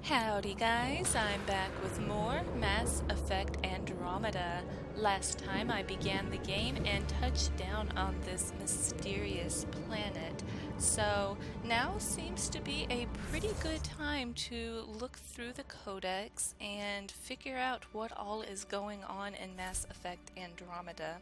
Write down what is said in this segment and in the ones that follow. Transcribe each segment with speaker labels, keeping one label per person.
Speaker 1: Howdy guys, I'm back with more Mass Effect Andromeda. Last time I began the game and touched down on this mysterious planet, so now seems to be a pretty good time to look through the Codex and figure out what all is going on in Mass Effect Andromeda.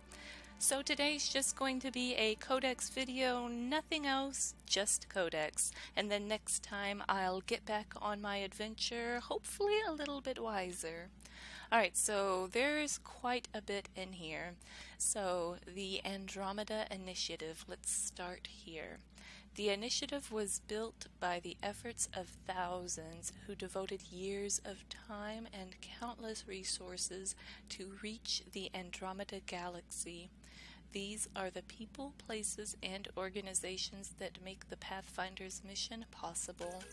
Speaker 1: So today's just going to be a Codex video, nothing else, just Codex. And then next time I'll get back on my adventure, hopefully a little bit wiser. Alright, so there's quite a bit in here. So the Andromeda Initiative, let's start here. The initiative was built by the efforts of thousands who devoted years of time and countless resources to reach the Andromeda galaxy. These are the people, places, and organizations that make the Pathfinder's mission possible.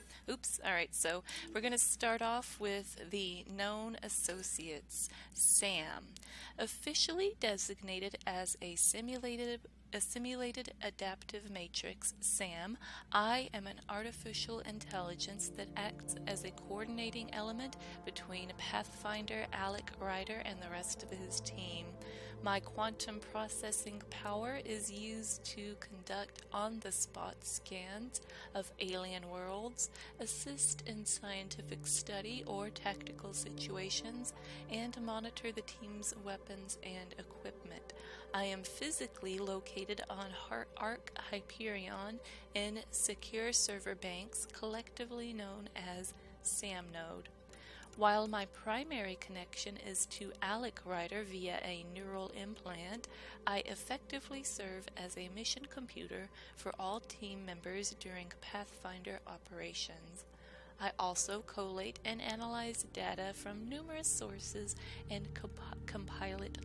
Speaker 1: Alright, so we're going to start off with the known associates, SAM. Officially designated as a simulated adaptive matrix, SAM, I am an artificial intelligence that acts as a coordinating element between Pathfinder Alec Ryder and the rest of his team. My quantum processing power is used to conduct on-the-spot scans of alien worlds, assist in scientific study or tactical situations, and monitor the team's weapons and equipment. I am physically located on Ark Hyperion in secure server banks, collectively known as SAM node. While my primary connection is to Alec Ryder via a neural implant, I effectively serve as a mission computer for all team members during Pathfinder operations. I also collate and analyze data from numerous sources and compile it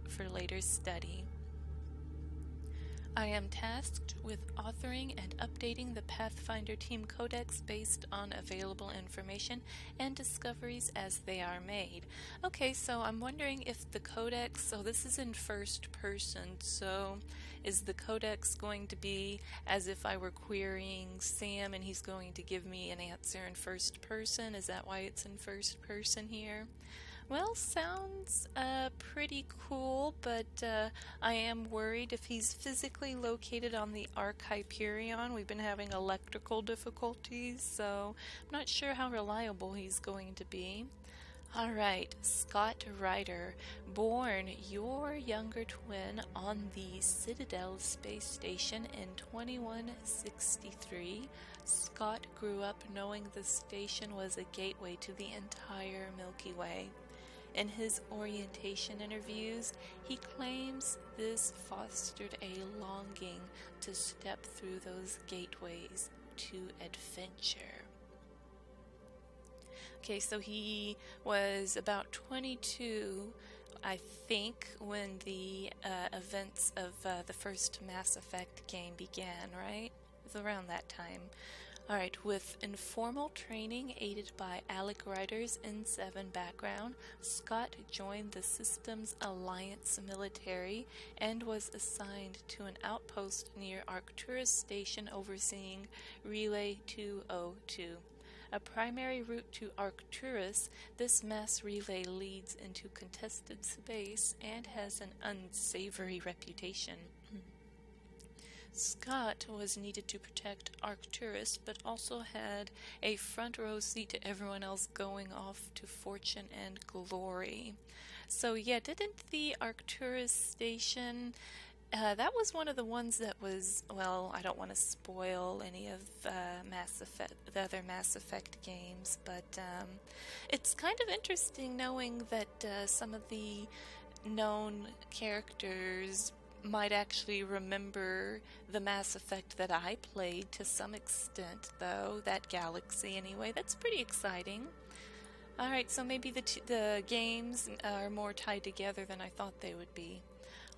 Speaker 1: for later study. I am tasked with authoring and updating the Pathfinder Team Codex based on available information and discoveries as they are made. Okay, so I'm wondering if the Codex, so this is in first person, so is the Codex going to be as if I were querying Sam and he's going to give me an answer in first person? Is that why it's in first person here? Well, sounds pretty cool, but I am worried if he's physically located on the Ark Hyperion. We've been having electrical difficulties, so I'm not sure how reliable he's going to be. Alright, Scott Ryder, born your younger twin on the Citadel space station in 2163, Scott grew up knowing the station was a gateway to the entire Milky Way. In his orientation interviews, he claims this fostered a longing to step through those gateways to adventure. Okay, so he was about 22, I think, when the events of the first Mass Effect game began, right? It was around that time. Alright, with informal training aided by Alec Ryder's N7 background, Scott joined the Systems Alliance military and was assigned to an outpost near Arcturus Station overseeing Relay 202. A primary route to Arcturus, this mass relay leads into contested space and has an unsavory reputation. Scott was needed to protect Arcturus, but also had a front row seat to everyone else going off to fortune and glory. So yeah, didn't the Arcturus station, that was one of the ones that was, well, I don't want to spoil any of Mass Effect, the other Mass Effect games, but it's kind of interesting knowing that some of the known characters might actually remember the Mass Effect that I played to some extent, though, that galaxy anyway. That's pretty exciting. Alright, so maybe the games are more tied together than I thought they would be.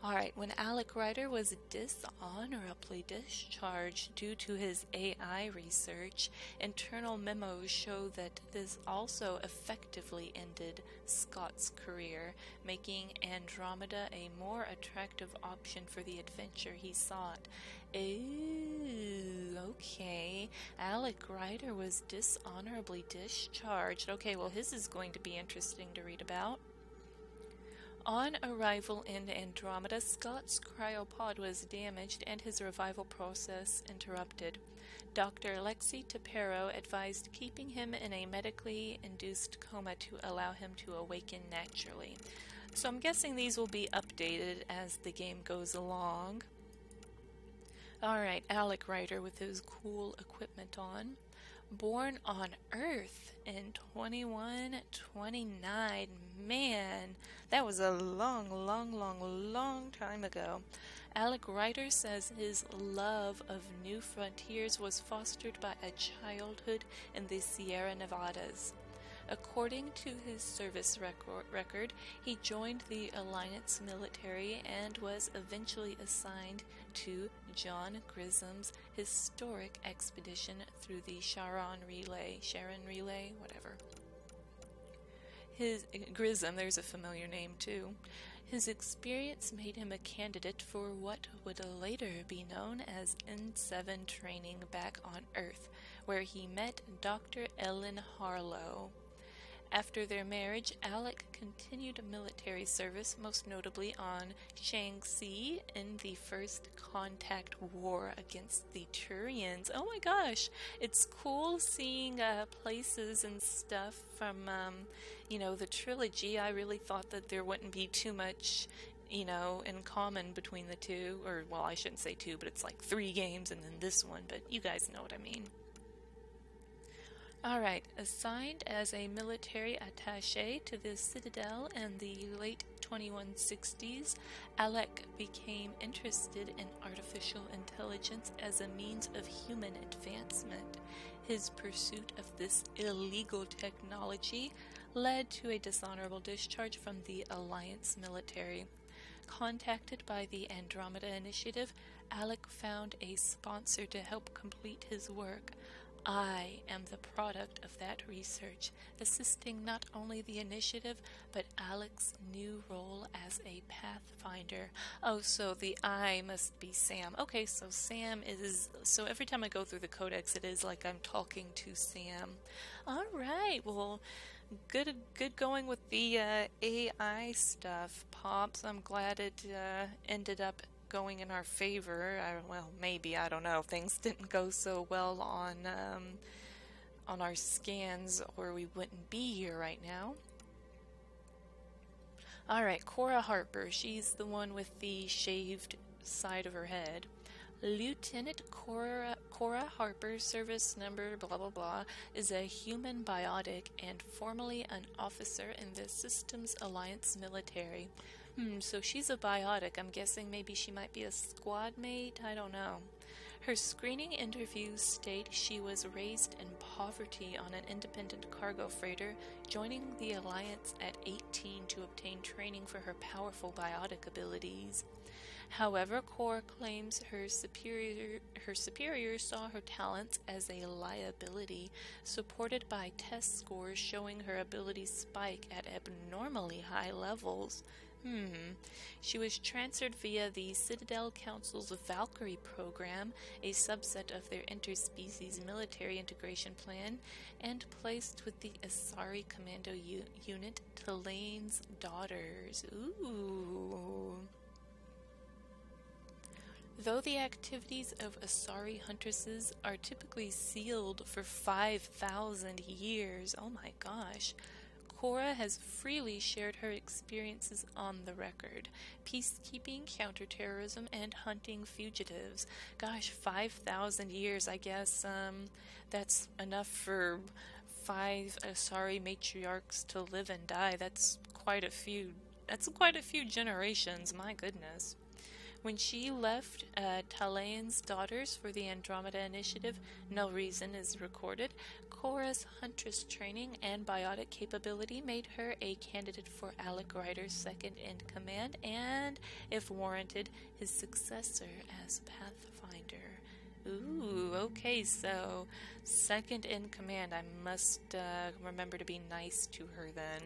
Speaker 1: Alright, when Alec Ryder was dishonorably discharged due to his AI research, internal memos show that this also effectively ended Scott's career, making Andromeda a more attractive option for the adventure he sought. Ooh, okay. Alec Ryder was dishonorably discharged. Okay, well, his is going to be interesting to read about. On arrival in Andromeda, Scott's cryopod was damaged and his revival process interrupted. Dr. Alexei Tapero advised keeping him in a medically induced coma to allow him to awaken naturally. So I'm guessing these will be updated as the game goes along. Alright, Alec Ryder with his cool equipment on. Born on Earth in 2129. Man, that was a long time ago. Alec Ryder says his love of new frontiers was fostered by a childhood in the Sierra Nevadas. According to his service record, he joined the Alliance military and was eventually assigned to John Grisham's historic expedition through the Sharon Relay, whatever. Grisham, there's a familiar name too. His experience made him a candidate for what would later be known as N7 training back on Earth, where he met Dr. Ellen Harlow. After their marriage, Alec continued military service, most notably on Shaanxi in the First Contact War against the Turians. Oh my gosh, it's cool seeing places and stuff from, the trilogy. I really thought that there wouldn't be too much, in common between the two. Or, well, I shouldn't say two, but it's like 3 games and then this one, but you guys know what I mean. Alright, assigned as a military attaché to the Citadel in the late 2160s, Alec became interested in artificial intelligence as a means of human advancement. His pursuit of this illegal technology led to a dishonorable discharge from the Alliance military. Contacted by the Andromeda Initiative, Alec found a sponsor to help complete his work. I am the product of that research, assisting not only the initiative, but Alec's new role as a pathfinder. Oh, so the I must be Sam. Okay, so Sam is... So every time I go through the codex, it is like I'm talking to Sam. Alright, well, good going with the AI stuff, Pops. I'm glad it ended up going in our favor. Well, maybe, I don't know. Things didn't go so well on our scans, or we wouldn't be here right now. Alright, Cora Harper. She's the one with the shaved side of her head. Lieutenant Cora Harper, service number blah blah blah, is a human biotic and formerly an officer in the Systems Alliance military. So she's a biotic. I'm guessing maybe she might be a squad mate? I don't know. Her screening interviews state she was raised in poverty on an independent cargo freighter, joining the Alliance at 18 to obtain training for her powerful biotic abilities. However, Cora claims her superiors saw her talents as a liability, supported by test scores showing her abilities spike at abnormally high levels. She was transferred via the Citadel Council's Valkyrie program, a subset of their interspecies military integration plan, and placed with the Asari Commando Unit, Telane's Daughters. Ooh. Though the activities of Asari huntresses are typically sealed for 5,000 years, oh my gosh, Cora has freely shared her experiences on the record: peacekeeping, counterterrorism, and hunting fugitives. Gosh, 5,000 years, I guess that's enough for 5 Asari matriarchs to live and die. That's quite a few generations, my goodness. When she left Talayan's daughters for the Andromeda Initiative, no reason is recorded. Cora's huntress training and biotic capability made her a candidate for Alec Ryder's second-in-command and, if warranted, his successor as Pathfinder. Ooh, okay, so second-in-command. I must remember to be nice to her then.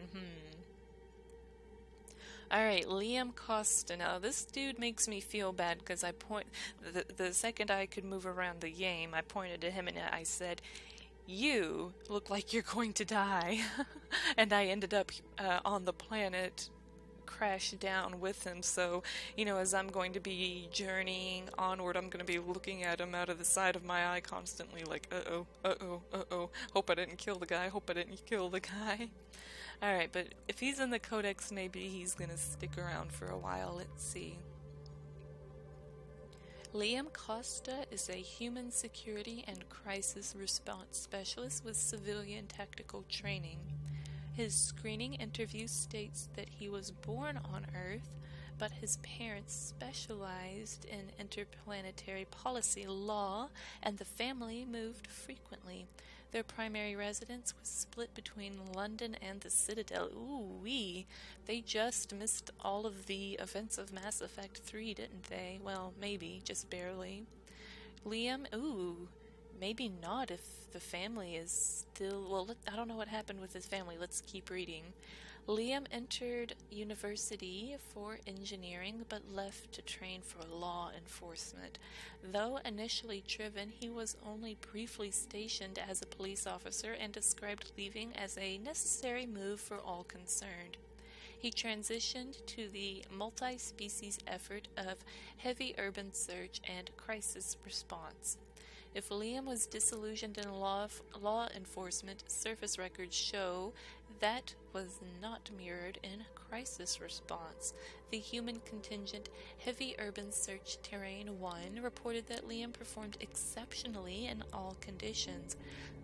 Speaker 1: Alright, Liam Costa. Now, this dude makes me feel bad because the second I could move around the game, I pointed to him and I said, "You look like you're going to die." And I ended up on the planet, crashed down with him. So, as I'm going to be journeying onward, I'm going to be looking at him out of the side of my eye constantly, like, uh-oh, uh-oh, uh-oh. Hope I didn't kill the guy. Hope I didn't kill the guy. Alright, but if he's in the Codex, maybe he's gonna stick around for a while. Let's see. Liam Costa is a human security and crisis response specialist with civilian tactical training. His screening interview states that he was born on Earth, but his parents specialized in interplanetary policy law, and the family moved frequently. Their primary residence was split between London and the Citadel. Ooh-wee. They just missed all of the events of Mass Effect 3, didn't they? Well, maybe, just barely. Liam, maybe not if the family is still... Well, I don't know what happened with his family. Let's keep reading. Liam entered university for engineering but left to train for law enforcement. Though initially driven, he was only briefly stationed as a police officer and described leaving as a necessary move for all concerned. He transitioned to the multi-species effort of heavy urban search and crisis response. If Liam was disillusioned in law enforcement, surface records show that was not mirrored in crisis response. The human contingent Heavy Urban Search Terrain 1 reported that Liam performed exceptionally in all conditions.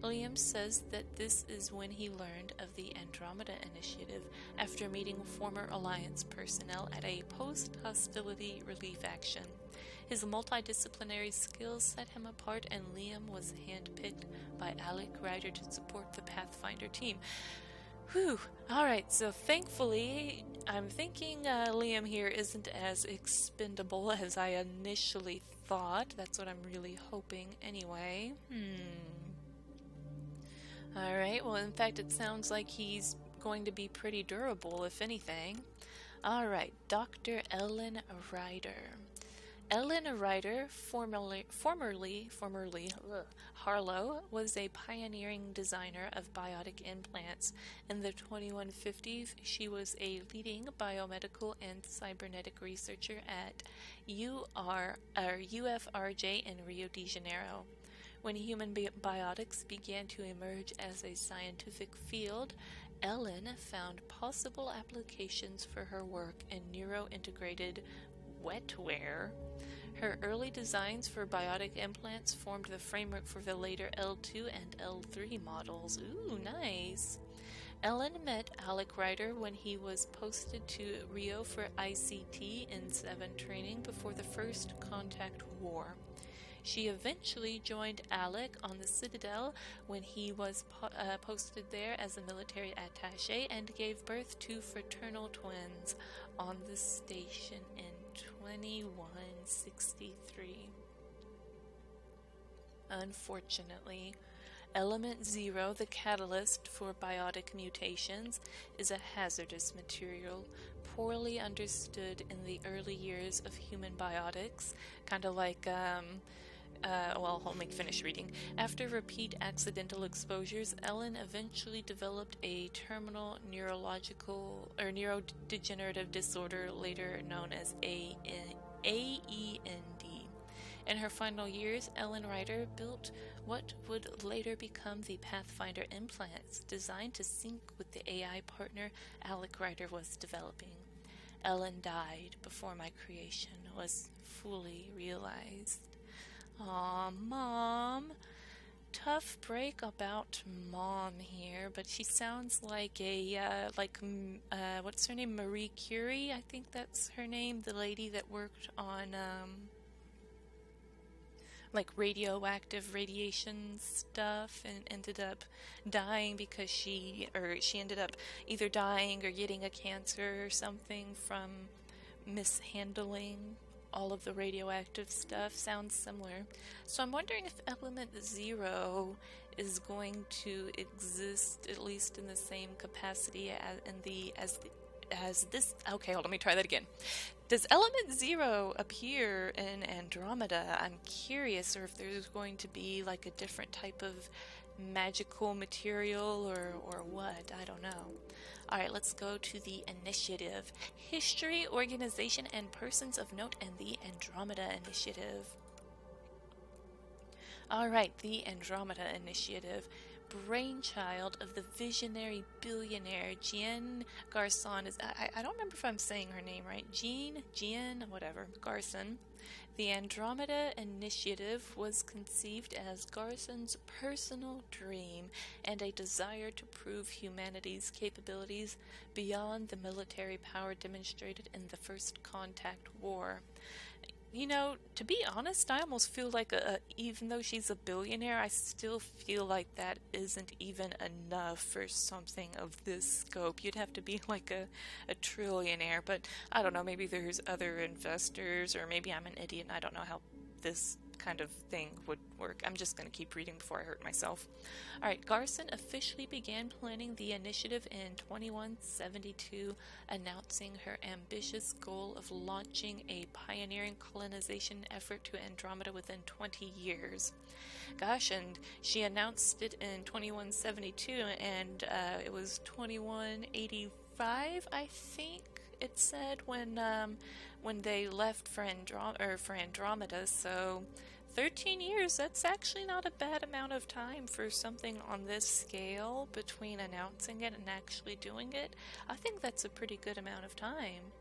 Speaker 1: Liam says that this is when he learned of the Andromeda Initiative after meeting former Alliance personnel at a post-hostility relief action. His multidisciplinary skills set him apart, and Liam was handpicked by Alec Ryder to support the Pathfinder team. Whew. Alright, so thankfully, I'm thinking Liam here isn't as expendable as I initially thought. That's what I'm really hoping anyway. Alright, well, in fact, it sounds like he's going to be pretty durable, if anything. Alright, Dr. Ellen Ryder. Ellen Ryder, formerly Harlow, was a pioneering designer of biotic implants. In the 2150s, she was a leading biomedical and cybernetic researcher at UFRJ in Rio de Janeiro. When human biotics began to emerge as a scientific field, Ellen found possible applications for her work in neuro-integrated wetware. Her early designs for biotic implants formed the framework for the later L2 and L3 models. Ooh, nice. Ellen met Alec Ryder when he was posted to Rio for ICT in 7 training before the First Contact War. She eventually joined Alec on the Citadel when he was posted there as a military attaché and gave birth to fraternal twins on the station in 2163. Unfortunately, Element Zero, the catalyst for biotic mutations, is a hazardous material, poorly understood in the early years of human biotics, kind of like well, let me finish reading. After repeat accidental exposures, Ellen eventually developed a terminal neurological or neurodegenerative disorder, later known as AEND. In her final years, Ellen Ryder built what would later become the Pathfinder implants, designed to sync with the AI partner Alec Ryder was developing. Ellen died before my creation was fully realized. Aw, Mom. tough break about Mom here, but she sounds like what's her name? Marie Curie, I think that's her name, the lady that worked on, like radioactive radiation stuff and ended up dying because she ended up either dying or getting a cancer or something from mishandling all of the radioactive stuff. Sounds similar. So I'm wondering if element 0 is going to exist at least in the same capacity as this. Okay, hold on, let me try that again. Does element 0 appear in Andromeda? I'm curious, or if there's going to be like a different type of magical material or what. I don't know. Alright, let's go to the initiative. History, organization, and persons of note in the Andromeda Initiative. Alright, the Andromeda Initiative. Brainchild of the visionary billionaire Jean Garson is I don't remember if I'm saying her name right. Jean, whatever, Garson. The Andromeda Initiative was conceived as Garson's personal dream and a desire to prove humanity's capabilities beyond the military power demonstrated in the First Contact War. You know, to be honest, I almost feel like even though she's a billionaire, I still feel like that isn't even enough for something of this scope. You'd have to be like a trillionaire, but I don't know, maybe there's other investors, or maybe I'm an idiot and I don't know how this kind of thing would work. I'm just going to keep reading before I hurt myself. Alright, Garson officially began planning the initiative in 2172, announcing her ambitious goal of launching a pioneering colonization effort to Andromeda within 20 years. Gosh, and she announced it in 2172, and it was 2185, I think it said, when they left for Andromeda, so 13 years, that's actually not a bad amount of time for something on this scale between announcing it and actually doing it. I think that's a pretty good amount of time.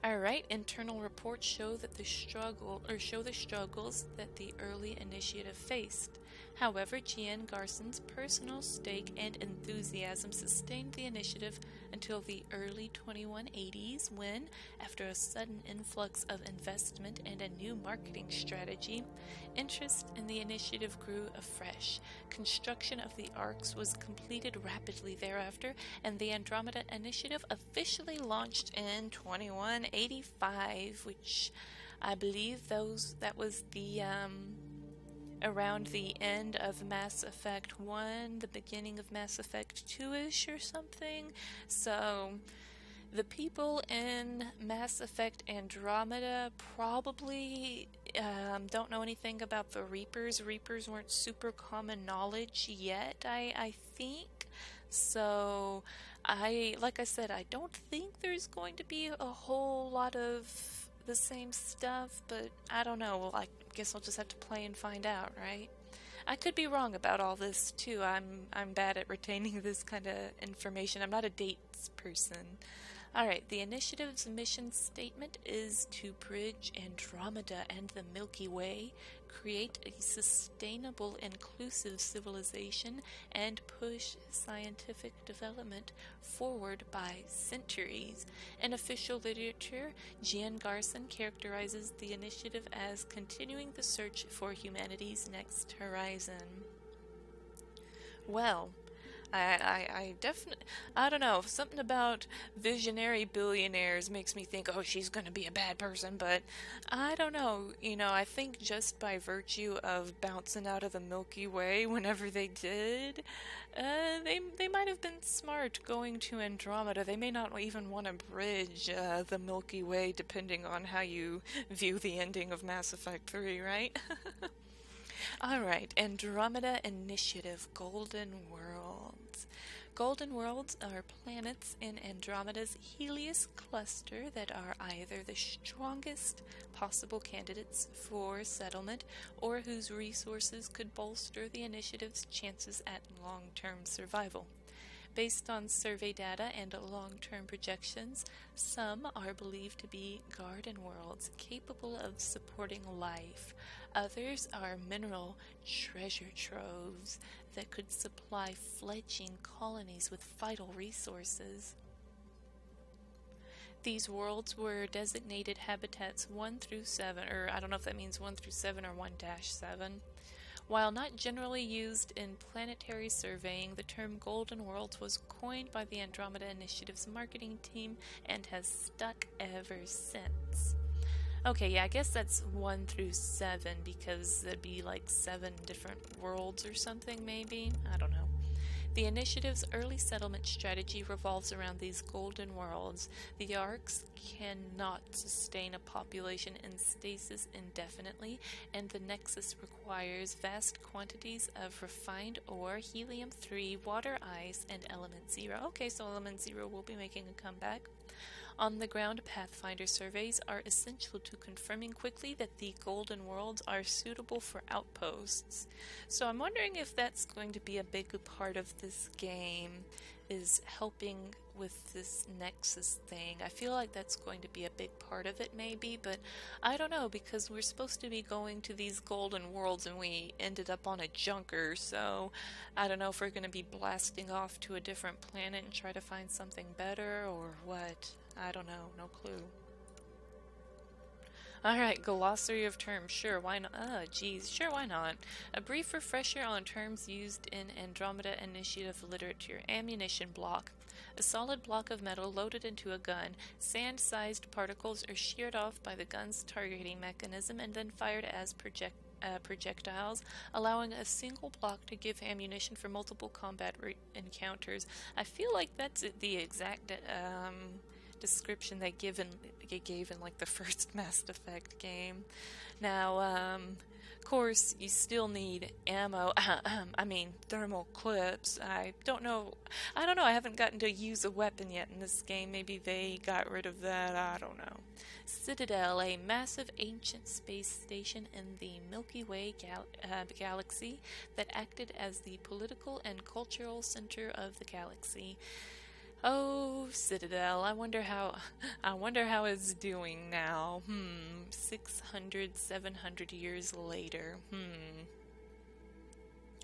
Speaker 1: Alright, internal reports show that the struggles that the early initiative faced. However, Jean Garson's personal stake and enthusiasm sustained the initiative until the early 2180s when, after a sudden influx of investment and a new marketing strategy, interest in the initiative grew afresh. Construction of the Arks was completed rapidly thereafter, and the Andromeda Initiative officially launched in 2185, which I believe that was the around the end of Mass Effect 1, the beginning of Mass Effect 2-ish or something. So the people in Mass Effect Andromeda probably don't know anything about the Reapers. Reapers weren't super common knowledge yet, I think. So like I said, I don't think there's going to be a whole lot of the same stuff, but I don't know. Well, I guess I'll just have to play and find out, right? I could be wrong about all this too. I'm bad at retaining this kind of information. I'm not a dates person. Alright, the initiative's mission statement is to bridge Andromeda and the Milky Way, create a sustainable, inclusive civilization, and push scientific development forward by centuries. In official literature, Jean Garson characterizes the initiative as continuing the search for humanity's next horizon. Well, I definitely, I don't know, something about visionary billionaires makes me think, oh, she's gonna be a bad person, but I don't know, I think just by virtue of bouncing out of the Milky Way whenever they did, they might have been smart going to Andromeda. They may not even want to bridge the Milky Way, depending on how you view the ending of Mass Effect 3, right? Alright, Andromeda Initiative, Golden Worlds. Golden Worlds are planets in Andromeda's Helios cluster that are either the strongest possible candidates for settlement or whose resources could bolster the initiative's chances at long-term survival. Based on survey data and long-term projections, some are believed to be garden worlds capable of supporting life. Others are mineral treasure troves that could supply fledgling colonies with vital resources. These worlds were designated habitats 1 through 7, or I don't know if that means 1 through 7 or 1-7. While not generally used in planetary surveying, the term Golden Worlds was coined by the Andromeda Initiative's marketing team and has stuck ever since. Okay, yeah, I guess that's 1 through 7 because there'd be like 7 different worlds or something, maybe? I don't know. The initiative's early settlement strategy revolves around these golden worlds. The Arks cannot sustain a population in stasis indefinitely, and the Nexus requires vast quantities of refined ore, helium-3, water ice, and element 0. Okay, so element 0 will be making a comeback. On-the-ground Pathfinder surveys are essential to confirming quickly that the Golden Worlds are suitable for outposts. So I'm wondering if that's going to be a big part of this game, is helping with this Nexus thing. I feel like that's going to be a big part of it maybe, but I don't know, because we're supposed to be going to these Golden Worlds and we ended up on a junker, so I don't know if we're going to be blasting off to a different planet and try to find something better or what. I don't know, no clue. Alright, glossary of terms, sure, why not? Sure, why not? A brief refresher on terms used in Andromeda Initiative literature. Ammunition block. A solid block of metal loaded into a gun. Sand-sized particles are sheared off by the gun's targeting mechanism and then fired as projectiles, allowing a single block to give ammunition for multiple combat encounters. I feel like that's the exact description they gave in like the first Mass Effect game. Now, of course, you still need ammo. Thermal clips. I don't know. I haven't gotten to use a weapon yet in this game. Maybe they got rid of that. I don't know. Citadel, a massive ancient space station in the Milky Way galaxy that acted as the political and cultural center of the galaxy. Oh, Citadel, I wonder how it's doing now. 600, 700 years later.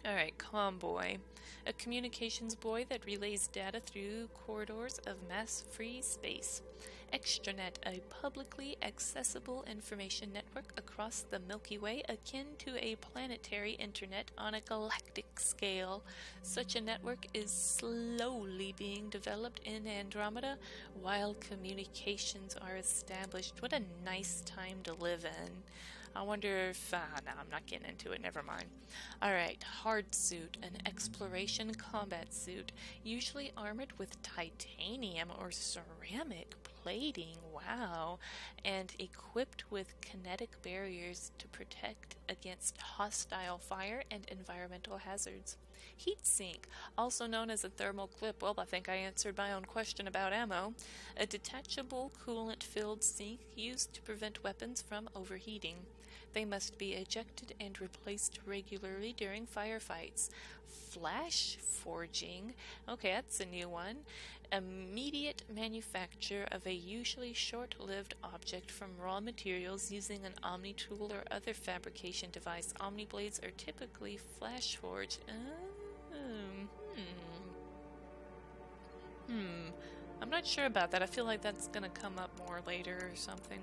Speaker 1: Alright, Convoy. A communications buoy that relays data through corridors of mass-free space. Extranet, a publicly accessible information network across the Milky Way akin to a planetary internet on a galactic scale. Such a network is slowly being developed in Andromeda while communications are established. What a nice time to live in. I wonder if... no, I'm not getting into it, never mind. Alright, hard suit, an exploration combat suit, usually armored with titanium or ceramic plating, wow, and equipped with kinetic barriers to protect against hostile fire and environmental hazards. Heatsink, also known as a thermal clip. Well, I think I answered my own question about ammo. A detachable coolant-filled sink used to prevent weapons from overheating. They must be ejected and replaced regularly during firefights. Flash forging, okay, that's a new one. Immediate manufacture of a usually short-lived object from raw materials using an omni-tool or other fabrication device. Omni-blades are typically flash forged. I'm not sure about that. I feel like that's gonna come up more later or something.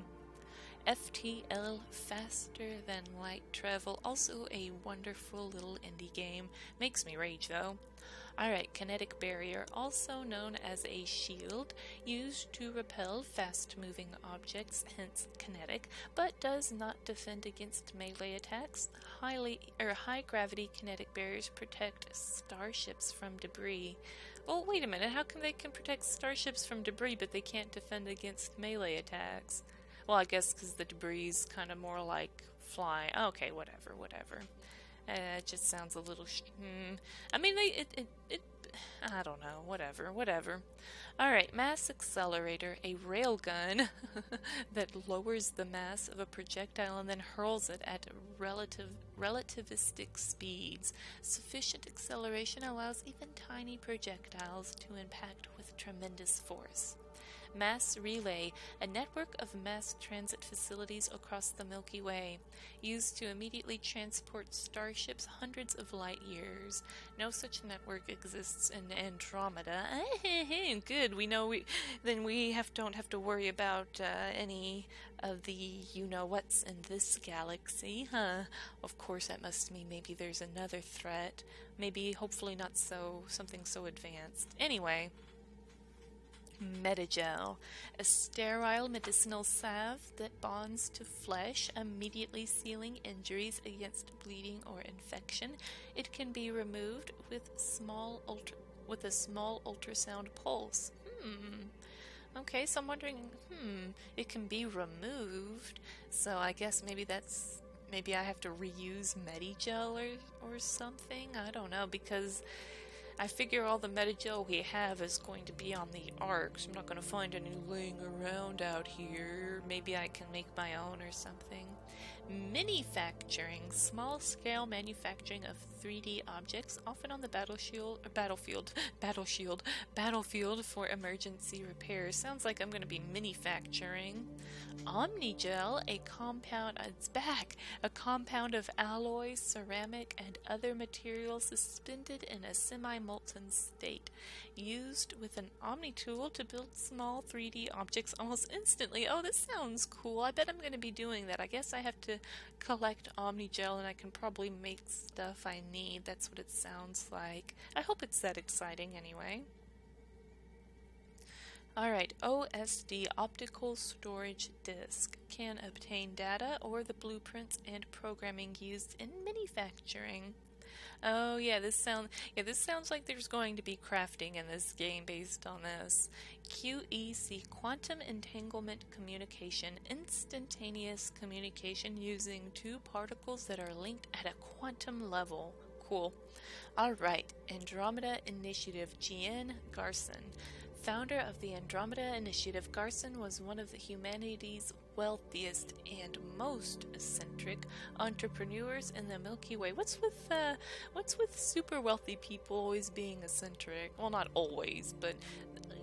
Speaker 1: FTL, Faster Than Light Travel, also a wonderful little indie game. Makes me rage though. Alright, kinetic barrier, also known as a shield, used to repel fast-moving objects, hence kinetic, but does not defend against melee attacks. High-gravity kinetic barriers protect starships from debris. Well, wait a minute, how come they can protect starships from debris, but they can't defend against melee attacks? Well, I guess because the debris is kind of more like flying. Okay, whatever. It just sounds a little... I don't know. Whatever. Alright, Mass Accelerator, a railgun that lowers the mass of a projectile and then hurls it at relativistic speeds. Sufficient acceleration allows even tiny projectiles to impact with tremendous force. Mass Relay, a network of mass transit facilities across the Milky Way, used to immediately transport starships hundreds of light years. No such network exists in Andromeda. Good, then we don't have to worry about any of the you-know-what's in this galaxy, huh? Of course, that must mean maybe there's another threat. Maybe, hopefully not something so advanced. Anyway, Metagel, a sterile medicinal salve that bonds to flesh, immediately sealing injuries against bleeding or infection. It can be removed with a small ultrasound pulse. Okay, so I'm wondering, it can be removed, so I guess maybe I have to reuse Medigel or something? I don't know, because I figure all the Medigel we have is going to be on the Ark, so I'm not going to find any laying around out here. Maybe I can make my own or something. Manufacturing, small-scale manufacturing of 3D objects, often on the battlefield for emergency repairs. Sounds like I'm going to be manufacturing. Omnigel, a compound of alloy, ceramic, and other materials suspended in a semi-molten state, used with an Omni tool to build small 3D objects almost instantly. Oh, this sounds cool. I bet I'm going to be doing that. I guess I have to collect Omnigel and I can probably make stuff I need. That's what it sounds like. I hope it's that exciting anyway. Alright, OSD, optical storage disk, can obtain data or the blueprints and programming used in manufacturing. Oh yeah, this sounds like there's going to be crafting in this game based on this. QEC, quantum entanglement communication, instantaneous communication using two particles that are linked at a quantum level. Cool. Alright, Andromeda Initiative, Gian Garson. Founder of the Andromeda Initiative, Garson was one of the humanity's wealthiest and most eccentric entrepreneurs in the Milky Way. What's with super wealthy people always being eccentric? Well, not always, but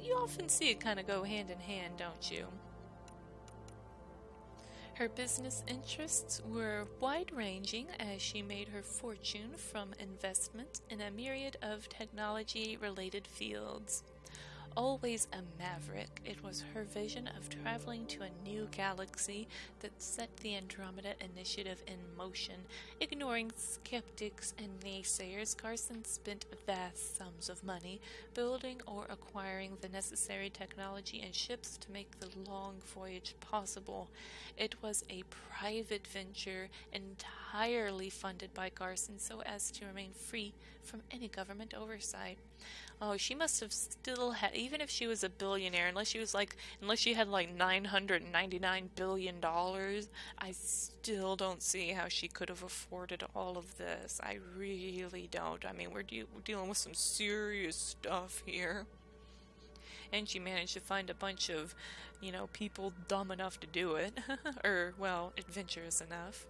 Speaker 1: you often see it kind of go hand in hand, don't you? Her business interests were wide-ranging as she made her fortune from investment in a myriad of technology-related fields. Always a maverick, it was her vision of traveling to a new galaxy that set the Andromeda Initiative in motion. Ignoring skeptics and naysayers, Garson spent vast sums of money building or acquiring the necessary technology and ships to make the long voyage possible. It was a private venture entirely funded by Garson so as to remain free from any government oversight. Oh, she must have still had, even if she was a billionaire, unless she had like $999 billion, I still don't see how she could have afforded all of this. I really don't. I mean, we're dealing with some serious stuff here. And she managed to find a bunch of, people dumb enough to do it. Or, well, adventurous enough.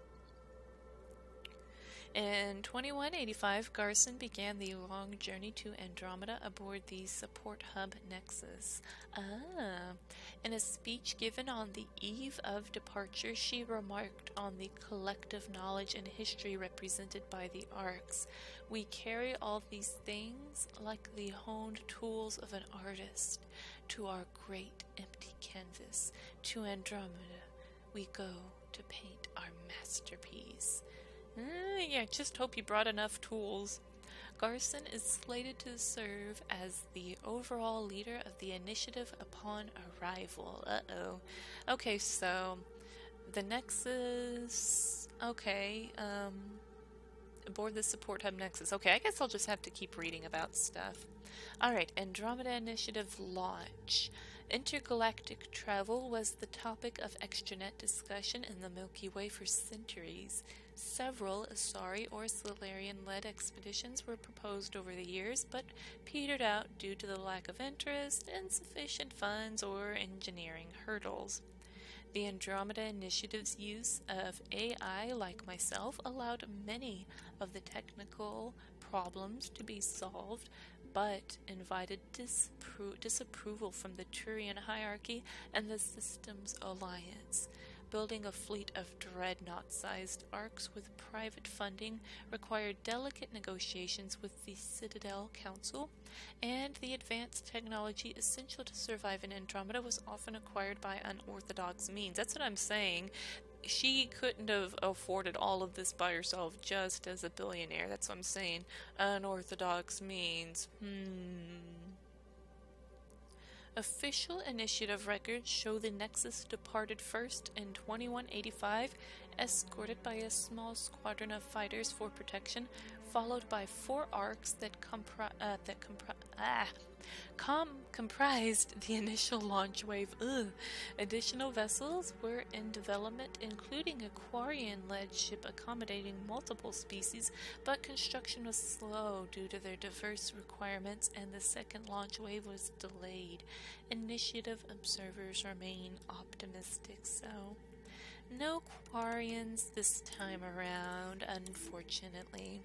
Speaker 1: In 2185, Garson began the long journey to Andromeda aboard the support hub Nexus. In a speech given on the eve of departure, she remarked on the collective knowledge and history represented by the Arks. We carry all these things like the honed tools of an artist to our great empty canvas. To Andromeda we go to paint our masterpiece. Yeah, just hope you brought enough tools. Garson is slated to serve as the overall leader of the initiative upon arrival. Okay, so the Nexus. Okay, aboard the support hub Nexus. Okay, I guess I'll just have to keep reading about stuff. Alright, Andromeda Initiative launch. Intergalactic travel was the topic of extranet discussion in the Milky Way for centuries. Several Asari or Solarian-led expeditions were proposed over the years, but petered out due to the lack of interest, insufficient funds, or engineering hurdles. The Andromeda Initiative's use of AI, like myself, allowed many of the technical problems to be solved but invited disapproval from the Turian hierarchy and the Systems Alliance. Building a fleet of dreadnought-sized arks with private funding required delicate negotiations with the Citadel Council, and the advanced technology essential to survive in Andromeda was often acquired by unorthodox means. That's what I'm saying. She couldn't have afforded all of this by herself just as a billionaire. That's what I'm saying. Unorthodox means. Official initiative records show the Nexus departed first in 2185, escorted by a small squadron of fighters for protection, followed by 4 arcs that comprised the initial launch wave. Additional vessels were in development, including a Quarian-led ship accommodating multiple species, but construction was slow due to their diverse requirements, and the second launch wave was delayed. Initiative observers remain optimistic, so no Quarians this time around, unfortunately.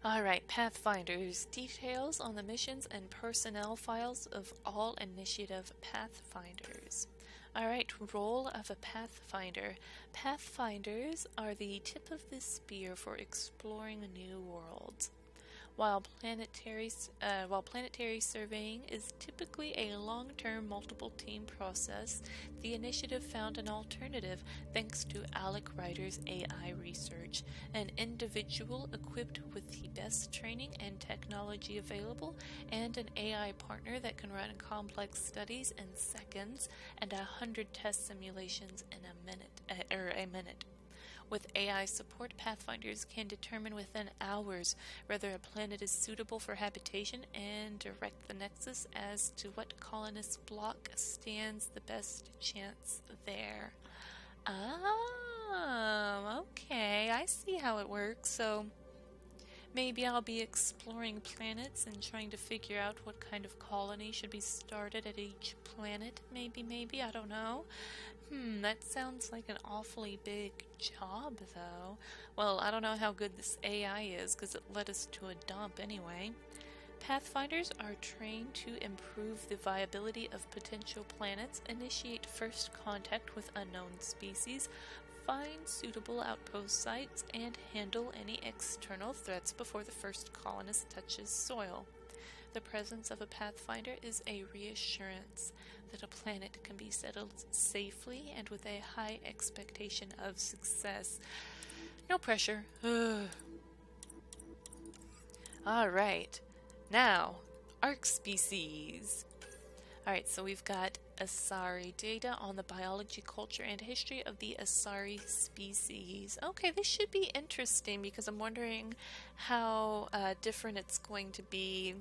Speaker 1: Alright, Pathfinders. Details on the missions and personnel files of all Initiative Pathfinders. Alright, role of a Pathfinder. Pathfinders are the tip of the spear for exploring new worlds. While planetary surveying is typically a long-term multiple-team process, the Initiative found an alternative thanks to Alec Ryder's AI research. An individual equipped with the best training and technology available, and an AI partner that can run complex studies in seconds and 100 test simulations in a minute. With AI support, Pathfinders can determine within hours whether a planet is suitable for habitation and direct the Nexus as to what colonist block stands the best chance there. Okay, I see how it works. So maybe I'll be exploring planets and trying to figure out what kind of colony should be started at each planet. Maybe, I don't know. That sounds like an awfully big job, though. Well, I don't know how good this AI is, because it led us to a dump anyway. Pathfinders are trained to improve the viability of potential planets, initiate first contact with unknown species, find suitable outpost sites, and handle any external threats before the first colonist touches soil. The presence of a Pathfinder is a reassurance that a planet can be settled safely and with a high expectation of success. No pressure. Alright, now, Ark Species. Alright, so we've got Asari data on the biology, culture, and history of the Asari species. Okay, this should be interesting because I'm wondering how different it's going to be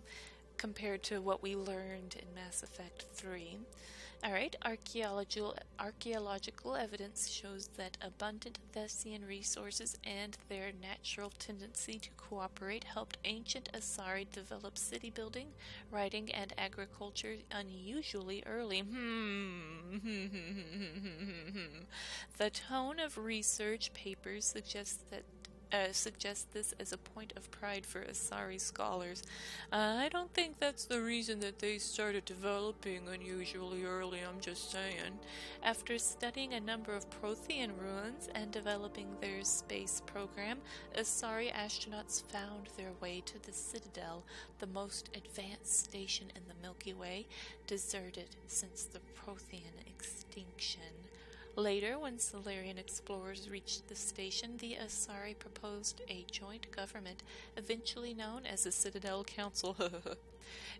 Speaker 1: compared to what we learned in Mass Effect 3. Alright, archaeological evidence shows that abundant Thessian resources and their natural tendency to cooperate helped ancient Asari develop city building, writing, and agriculture unusually early. The tone of research papers suggests this as a point of pride for Asari scholars. I don't think that's the reason that they started developing unusually early, I'm just saying. After studying a number of Prothean ruins and developing their space program, Asari astronauts found their way to the Citadel, the most advanced station in the Milky Way, deserted since the Prothean extinction. Later, when Solarian explorers reached the station, the Asari proposed a joint government, eventually known as the Citadel Council.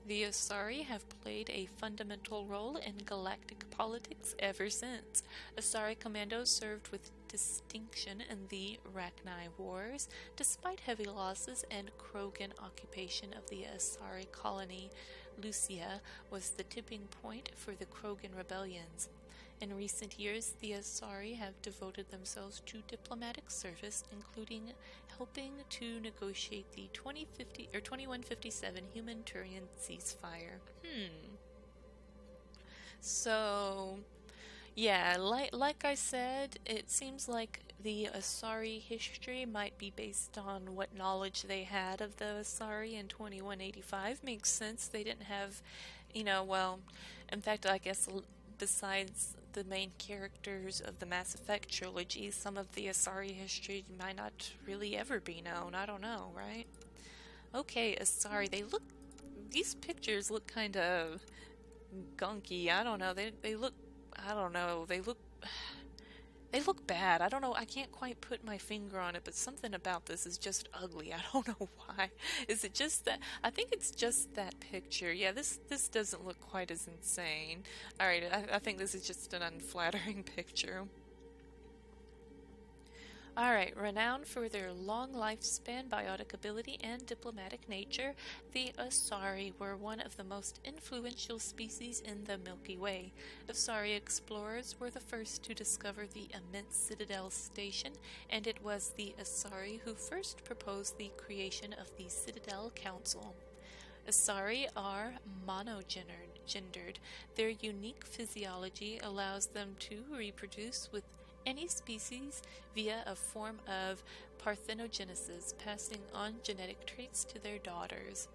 Speaker 1: The Asari have played a fundamental role in galactic politics ever since. Asari commandos served with distinction in the Rachni Wars, despite heavy losses and Krogan occupation of the Asari colony. Lucia was the tipping point for the Krogan rebellions. In recent years, the Asari have devoted themselves to diplomatic service, including helping to negotiate the 2157 Human-Turian ceasefire. So, yeah, like I said, it seems like the Asari history might be based on what knowledge they had of the Asari in 2185. Makes sense. They didn't have, well, in fact, I guess besides the main characters of the Mass Effect trilogy, some of the Asari history might not really ever be known. I don't know, right? Okay, Asari, these pictures look kind of gunky. I don't know. They look, I don't know. They look bad. I don't know. I can't quite put my finger on it, but something about this is just ugly. I don't know why. Is it just that? I think it's just that picture. Yeah, this doesn't look quite as insane. All right, I think this is just an unflattering picture. Alright, renowned for their long lifespan, biotic ability, and diplomatic nature, the Asari were one of the most influential species in the Milky Way. Asari explorers were the first to discover the immense Citadel station, and it was the Asari who first proposed the creation of the Citadel Council. Asari are monogendered. Their unique physiology allows them to reproduce with any species via a form of parthenogenesis, passing on genetic traits to their daughters.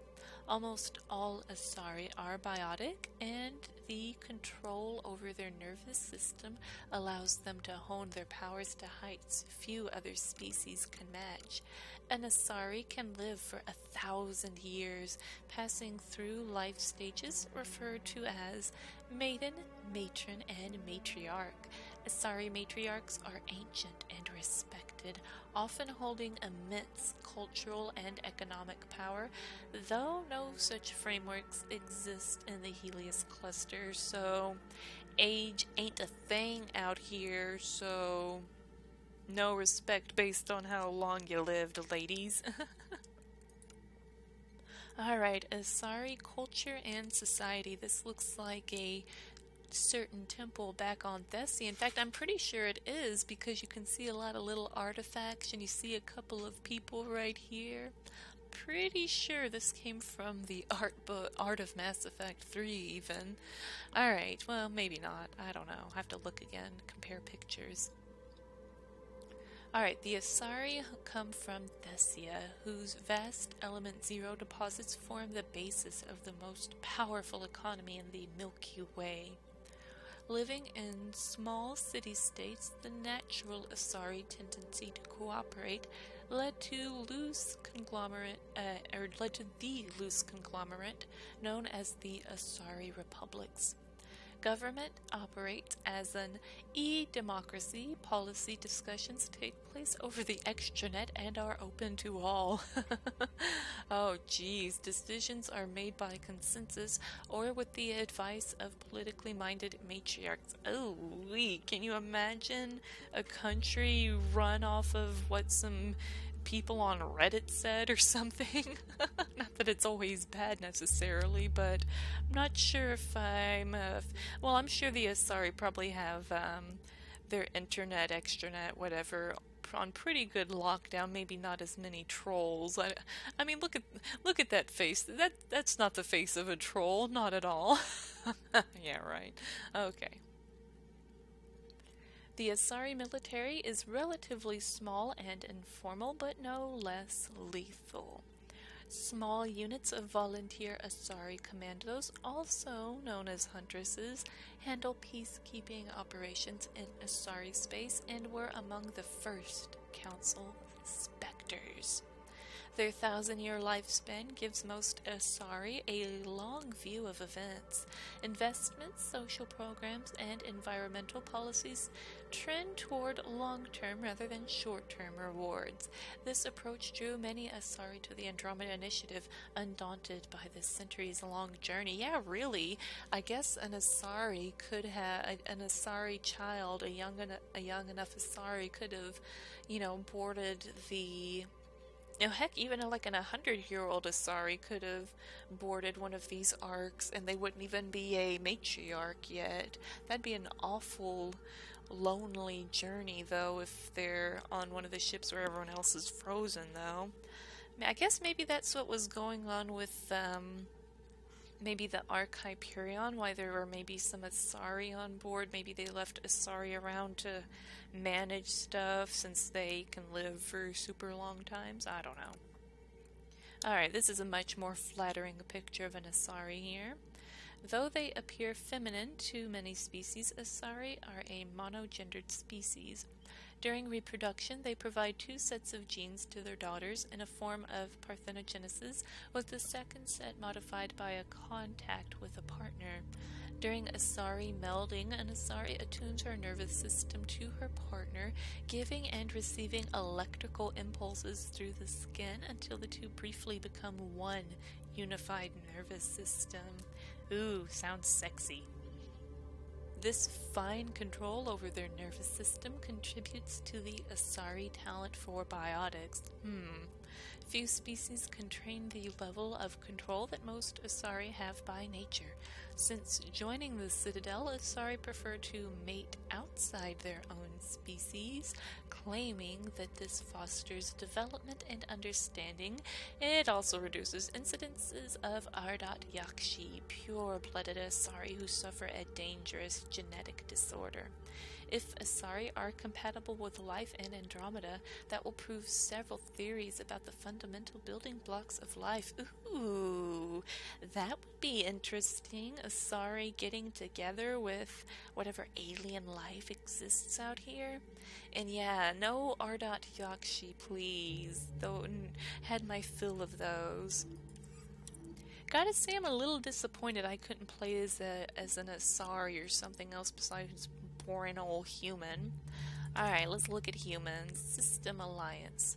Speaker 1: Almost all Asari are biotic, and the control over their nervous system allows them to hone their powers to heights few other species can match. An Asari can live for 1,000 years, passing through life stages referred to as maiden, matron, and matriarch. Asari matriarchs are ancient and respected, often holding immense cultural and economic power, though no such frameworks exist in the Helios cluster, so age ain't a thing out here, so no respect based on how long you lived, ladies. Alright, Asari culture and society. This looks like a certain temple back on Thessia. In fact, I'm pretty sure it is, because you can see a lot of little artifacts and you see a couple of people right here. Pretty sure this came from the Art of Mass Effect 3 even. Alright, well, maybe not. I don't know. I have to look again, compare pictures. Alright, the Asari come from Thessia, whose vast Element Zero deposits form the basis of the most powerful economy in the Milky Way. Living in small city-states, the natural Asari tendency to cooperate led to the loose conglomerate known as the Asari Republics. Government operates as an e-democracy. Policy discussions take place over the extranet and are open to all. Oh geez, decisions are made by consensus or with the advice of politically minded matriarchs. Oh, can you imagine a country run off of what some people on Reddit said or something? Not that it's always bad necessarily, but I'm not sure if I'm sure the Asari probably have their internet, extranet, whatever, on pretty good lockdown. Maybe not as many trolls. I mean, look at that face. That's not the face of a troll, not at all. Yeah, right. Okay. The Asari military is relatively small and informal, but no less lethal. Small units of volunteer Asari commandos, also known as huntresses, handle peacekeeping operations in Asari space and were among the first Council Spectres. Their 1,000-year lifespan gives most Asari a long view of events. Investments, social programs, and environmental policies trend toward long-term rather than short-term rewards. This approach drew many Asari to the Andromeda Initiative, undaunted by this centuries-long journey. Yeah, really. I guess an Asari could have an Asari child, a young enough Asari could have, boarded the. Heck, even like an 100-year-old Asari could have boarded one of these arcs, and they wouldn't even be a matriarch yet. That'd be an awful, lonely journey, though, if they're on one of the ships where everyone else is frozen, though. I guess maybe that's what was going on with maybe the Ark Hyperion, why there were maybe some Asari on board. Maybe they left Asari around to manage stuff since they can live for super long times. I don't know. Alright, this is a much more flattering picture of an Asari here. Though they appear feminine to many species, Asari are a monogendered species. During reproduction, they provide two sets of genes to their daughters in a form of parthenogenesis, with the second set modified by a contact with a partner. During Asari melding, an Asari attunes her nervous system to her partner, giving and receiving electrical impulses through the skin until the two briefly become one unified nervous system. Ooh, sounds sexy. This fine control over their nervous system contributes to the Asari talent for biotics. Few species can train the level of control that most Asari have by nature. Since joining the Citadel, Asari prefer to mate outside their own species, claiming that this fosters development and understanding. It also reduces incidences of Ardat Yakshi, pure-blooded Asari who suffer a dangerous genetic disorder. If Asari are compatible with life in Andromeda, that will prove several theories about the fundamental building blocks of life. Ooh, that would be interesting. Asari getting together with whatever alien life exists out here. And yeah, no Ardat Yakshi, please. Though had my fill of those. Gotta say, I'm a little disappointed I couldn't play as an Asari or something else besides boring old human. Alright, let's look at humans. System Alliance.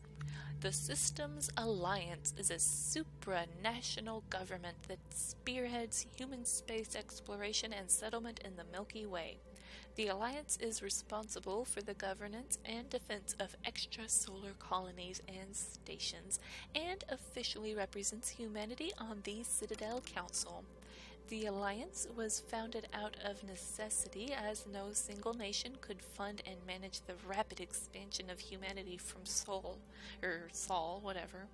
Speaker 1: The Systems Alliance is a supranational government that spearheads human space exploration and settlement in the Milky Way. The Alliance is responsible for the governance and defense of extrasolar colonies and stations, and officially represents humanity on the Citadel Council. The Alliance was founded out of necessity, as no single nation could fund and manage the rapid expansion of humanity from Sol, whatever.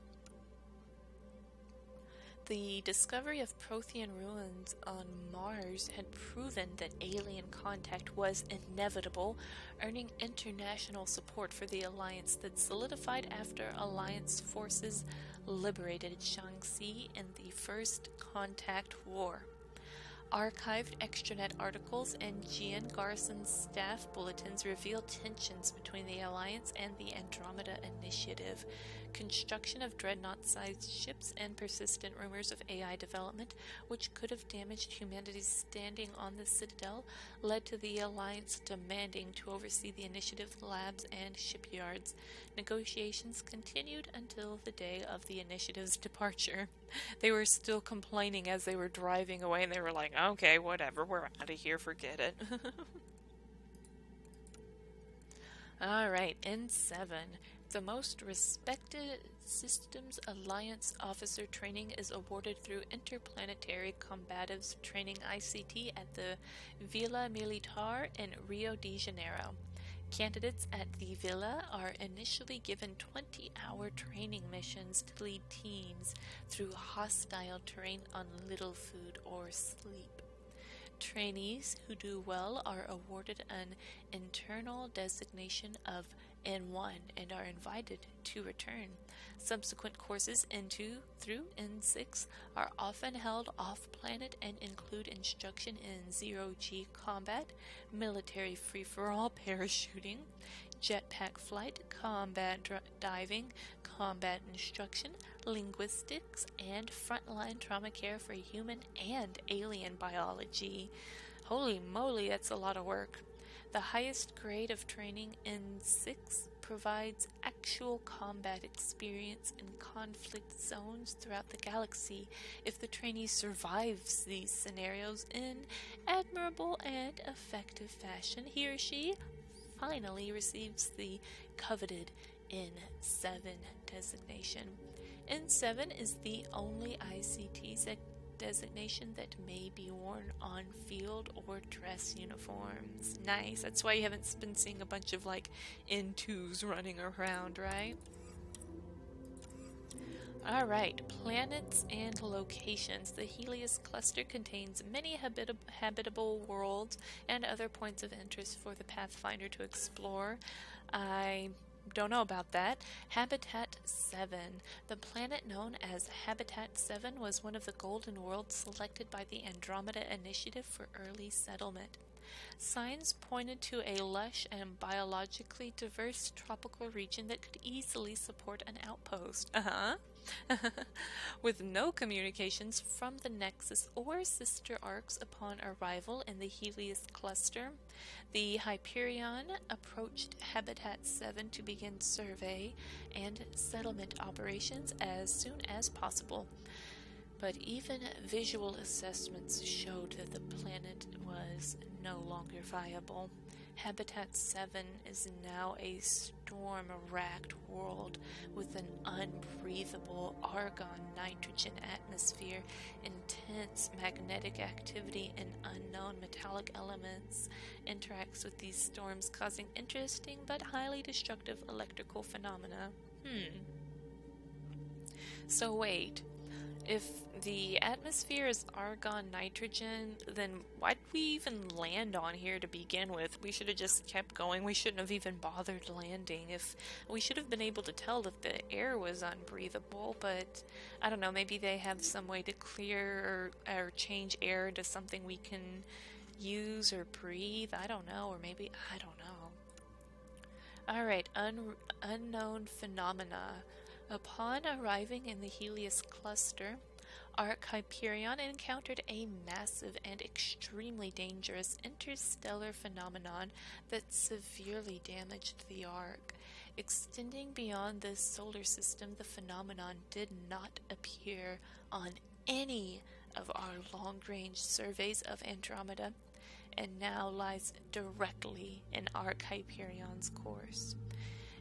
Speaker 1: The discovery of Prothean ruins on Mars had proven that alien contact was inevitable, earning international support for the Alliance that solidified after Alliance forces liberated Shaanxi in the First Contact War. Archived extranet articles and Gian Garson's staff bulletins reveal tensions between the Alliance and the Andromeda Initiative, construction of dreadnought-sized ships, and persistent rumors of AI development, which could have damaged humanity's standing on the Citadel, led to the Alliance demanding to oversee the Initiative's labs and shipyards. Negotiations continued until the day of the Initiative's departure. They were still complaining as they were driving away, and they were like, okay, whatever, we're out of here, forget it. Alright, N7. The most respected Systems Alliance officer training is awarded through Interplanetary Combatives Training ICT at the Villa Militar in Rio de Janeiro. Candidates at the Villa are initially given 20-hour training missions to lead teams through hostile terrain on little food or sleep. Trainees who do well are awarded an internal designation of N1 and are invited to return. Subsequent courses N2 through N6 are often held off-planet and include instruction in zero-G combat, military free-for-all parachuting, jetpack flight, combat diving, combat instruction, linguistics, and frontline trauma care for human and alien biology. Holy moly, that's a lot of work. The highest grade of training in 6 provides actual combat experience in conflict zones throughout the galaxy. If the trainee survives these scenarios in admirable and effective fashion, he or she finally receives the coveted N7 designation. N7 is the only ICT designation that may be worn on field or dress uniforms. Nice. That's why you haven't been seeing a bunch of like N2s running around, right? Alright, planets and locations. The Helios cluster contains many habitable worlds and other points of interest for the Pathfinder to explore. I don't know about that. Habitat 7. The planet known as Habitat 7 was one of the golden worlds selected by the Andromeda Initiative for early settlement. Signs pointed to a lush and biologically diverse tropical region that could easily support an outpost. With no communications from the Nexus or sister arcs upon arrival in the Helios cluster, the Hyperion approached Habitat 7 to begin survey and settlement operations as soon as possible. But even visual assessments showed that the planet was no longer viable. Habitat 7 is now a storm-racked world with an unbreathable argon nitrogen atmosphere, intense magnetic activity, and unknown metallic elements interacts with these storms, causing interesting but highly destructive electrical phenomena. So wait. If the atmosphere is argon nitrogen, then why did we even land on here to begin with? We should have just kept going. We shouldn't have even bothered landing. If we should have been able to tell that the air was unbreathable, but I don't know, maybe they have some way to clear or change air into something we can use or breathe. I don't know, or maybe, I don't know. Alright, unknown phenomena. Upon arriving in the Helios cluster, Ark Hyperion encountered a massive and extremely dangerous interstellar phenomenon that severely damaged the Ark. Extending beyond the solar system, the phenomenon did not appear on any of our long-range surveys of Andromeda, and now lies directly in Ark Hyperion's course.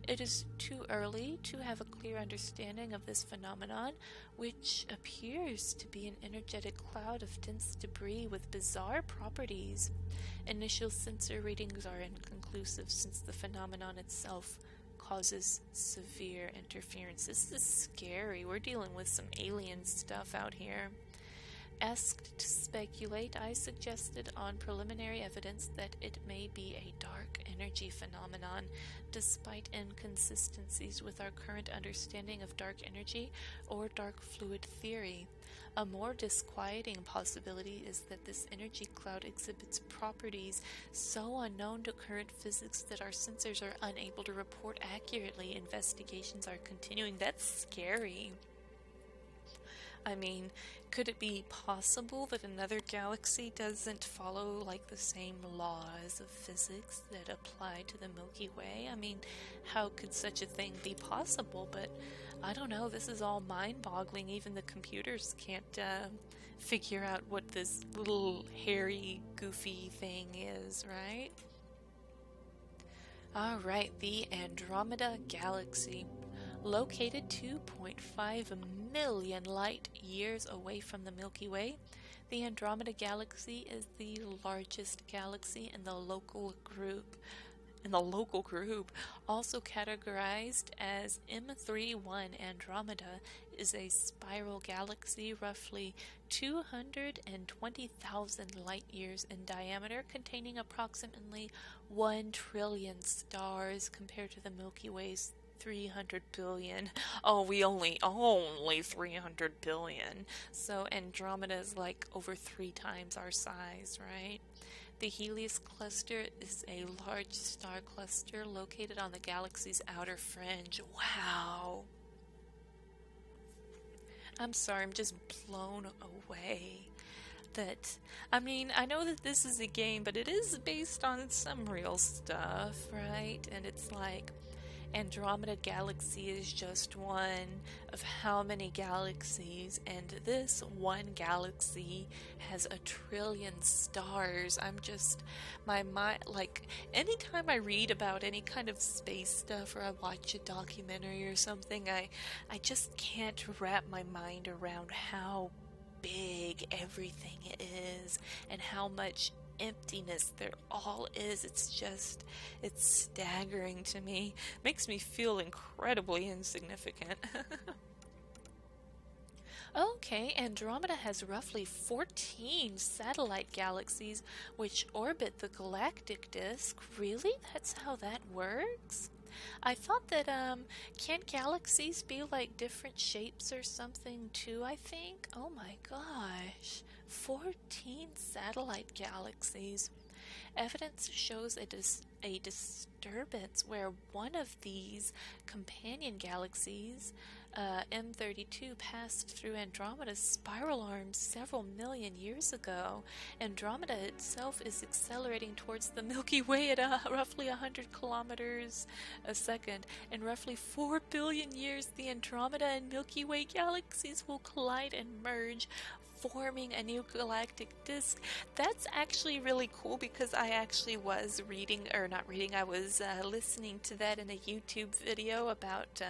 Speaker 1: It is too early to have a clear understanding of this phenomenon, which appears to be an energetic cloud of dense debris with bizarre properties. Initial sensor readings are inconclusive since the phenomenon itself causes severe interference. This is scary. We're dealing with some alien stuff out here. Asked to speculate, I suggested on preliminary evidence that it may be a dark energy phenomenon, despite inconsistencies with our current understanding of dark energy or dark fluid theory. A more disquieting possibility is that this energy cloud exhibits properties so unknown to current physics that our sensors are unable to report accurately. Investigations are continuing. That's scary. I mean, could it be possible that another galaxy doesn't follow like the same laws of physics that apply to the Milky Way? I mean, how could such a thing be possible? But I don't know, this is all mind-boggling. Even the computers can't figure out what this little hairy, goofy thing is, right? Alright, the Andromeda Galaxy. Located 2.5 million light years away from the Milky Way, the Andromeda Galaxy is the largest galaxy in the local group. Also categorized as M31, Andromeda is a spiral galaxy roughly 220,000 light years in diameter, containing approximately 1 trillion stars compared to the Milky Way's 300 billion. Oh, we only 300 billion. So Andromeda is like over 3 times our size, right? The Helios cluster is a large star cluster located on the galaxy's outer fringe. Wow. I'm sorry, I'm just blown away. I know that this is a game, but it is based on some real stuff, right? And it's like, Andromeda Galaxy is just one of how many galaxies, and this one galaxy has 1 trillion stars. My mind, like, anytime I read about any kind of space stuff or I watch a documentary or something, I just can't wrap my mind around how big everything is and how much emptiness there all is. It's staggering to me. Makes me feel incredibly insignificant. Okay, Andromeda has roughly 14 satellite galaxies which orbit the galactic disk. Really? That's how that works? I thought that, can galaxies be like different shapes or something too, I think? Oh my gosh. 14 satellite galaxies. Evidence shows a disturbance where one of these companion galaxies, M32, passed through Andromeda's spiral arm several million years ago. Andromeda itself is accelerating towards the Milky Way at roughly 100 kilometers a second. In roughly 4 billion years, the Andromeda and Milky Way galaxies will collide and merge, forming a new galactic disk. That's actually really cool because I actually was reading, or not reading, I was listening to that in a YouTube video about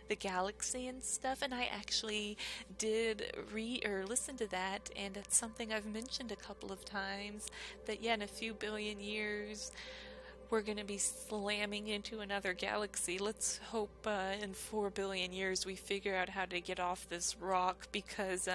Speaker 1: the galaxy and stuff, and I actually did read or listen to that, and it's something I've mentioned a couple of times, that yeah, in a few billion years, we're going to be slamming into another galaxy. Let's hope in 4 billion years we figure out how to get off this rock, because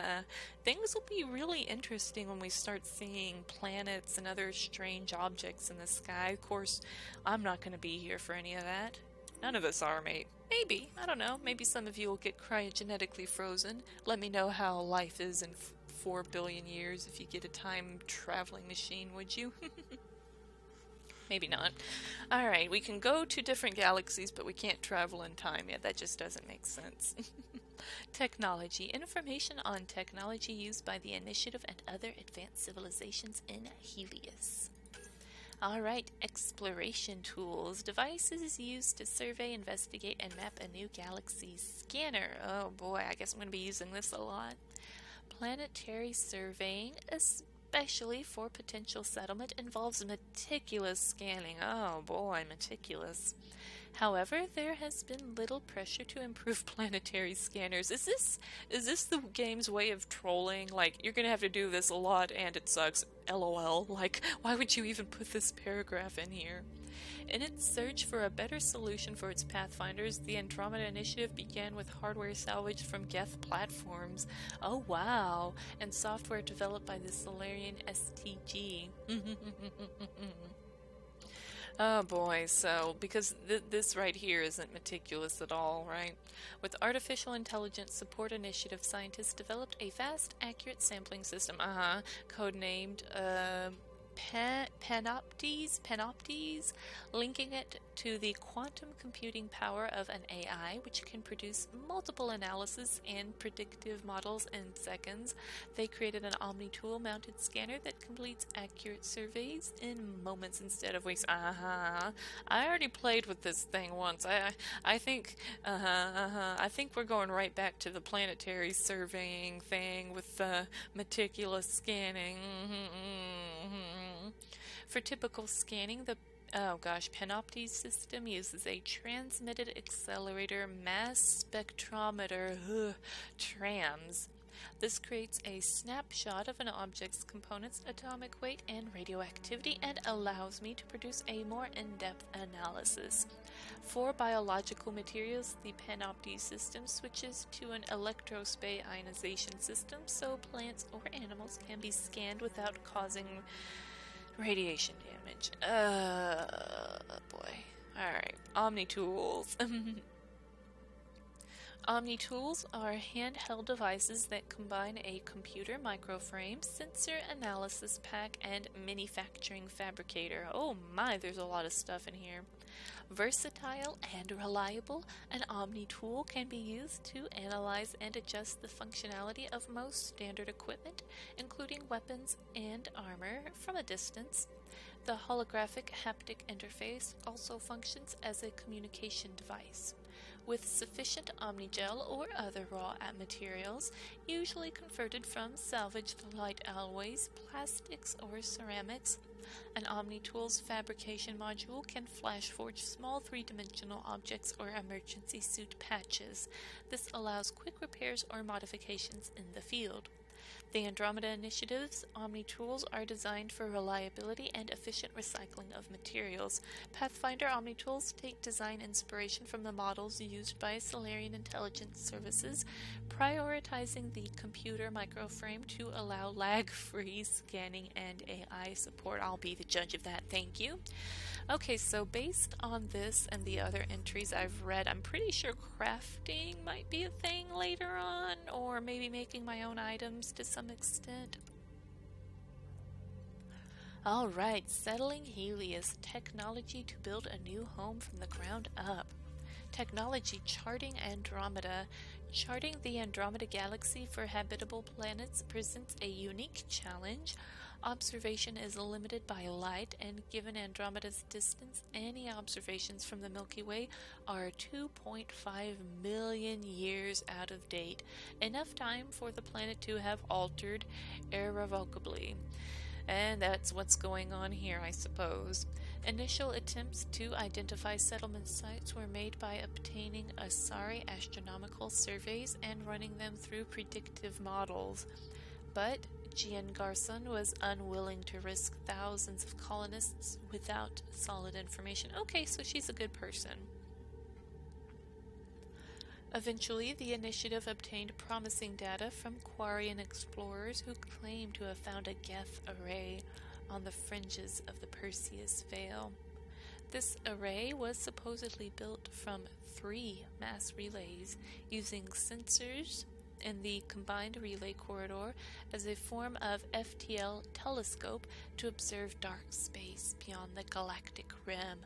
Speaker 1: things will be really interesting when we start seeing planets and other strange objects in the sky. Of course, I'm not going to be here for any of that. None of us are, mate. Maybe. I don't know. Maybe some of you will get cryogenetically frozen. Let me know how life is in 4 billion years if you get a time traveling machine, would you? Maybe not. Alright, we can go to different galaxies, but we can't travel in time. Yeah, that just doesn't make sense. Technology. Information on technology used by the Initiative and other advanced civilizations in Helios. Alright, exploration tools. Devices used to survey, investigate, and map a new galaxy. Scanner. Oh boy, I guess I'm going to be using this a lot. Planetary surveying, especially for potential settlement, involves meticulous scanning. Oh boy, meticulous. However, there has been little pressure to improve planetary scanners. Is this the game's way of trolling? Like, you're gonna have to do this a lot and it sucks. LOL. Like, why would you even put this paragraph in here? In its search for a better solution for its pathfinders, the Andromeda Initiative began with hardware salvaged from Geth platforms. Oh wow! And software developed by the Solarian STG. Oh boy, so, because this right here isn't meticulous at all, right? With Artificial Intelligence Support Initiative, scientists developed a fast, accurate sampling system, codenamed, Panoptes, linking it to the quantum computing power of an AI, which can produce multiple analysis and predictive models in seconds. They created an Omni-tool mounted scanner that completes accurate surveys in moments instead of weeks. I already played with this thing once. I think we're going right back to the planetary surveying thing with the meticulous scanning. For typical scanning, the Panoptes system uses a transmitted accelerator mass spectrometer, TRAMS. This creates a snapshot of an object's components, atomic weight, and radioactivity, and allows me to produce a more in-depth analysis. For biological materials, the Panoptes system switches to an electrospray ionization system, so plants or animals can be scanned without causing radiation damage. Boy. Alright. Omni-tools. Omni-tools are handheld devices that combine a computer microframe, sensor analysis pack, and manufacturing fabricator. Oh my, there's a lot of stuff in here. Versatile and reliable, an Omni-tool can be used to analyze and adjust the functionality of most standard equipment, including weapons and armor, from a distance. The holographic haptic interface also functions as a communication device. With sufficient Omnigel or other raw materials, usually converted from salvaged light alloys, plastics, or ceramics, an Omni-tool's fabrication module can flash forge small three-dimensional objects or emergency suit patches. This allows quick repairs or modifications in the field. The Andromeda Initiative's Omni tools are designed for reliability and efficient recycling of materials. Pathfinder Omni tools take design inspiration from the models used by Solarian Intelligence Services, prioritizing the computer microframe to allow lag-free scanning and AI support. I'll be the judge of that, thank you. Okay, so based on this and the other entries I've read, I'm pretty sure crafting might be a thing later on, or maybe making my own items to some extent. Alright, settling Helios, technology to build a new home from the ground up. Technology charting Andromeda. Charting the Andromeda galaxy for habitable planets presents a unique challenge. Observation is limited by light, and given Andromeda's distance, any observations from the Milky Way are 2.5 million years out of date, enough time for the planet to have altered irrevocably. And that's what's going on here, I suppose. Initial attempts to identify settlement sites were made by obtaining Asari astronomical surveys and running them through predictive models. But Gian Garson was unwilling to risk thousands of colonists without solid information. Okay, so she's a good person. Eventually, the initiative obtained promising data from Quarian explorers who claimed to have found a Geth array on the fringes of the Perseus Veil. This array was supposedly built from 3 mass relays using sensors in the combined relay corridor as a form of FTL telescope to observe dark space beyond the galactic rim.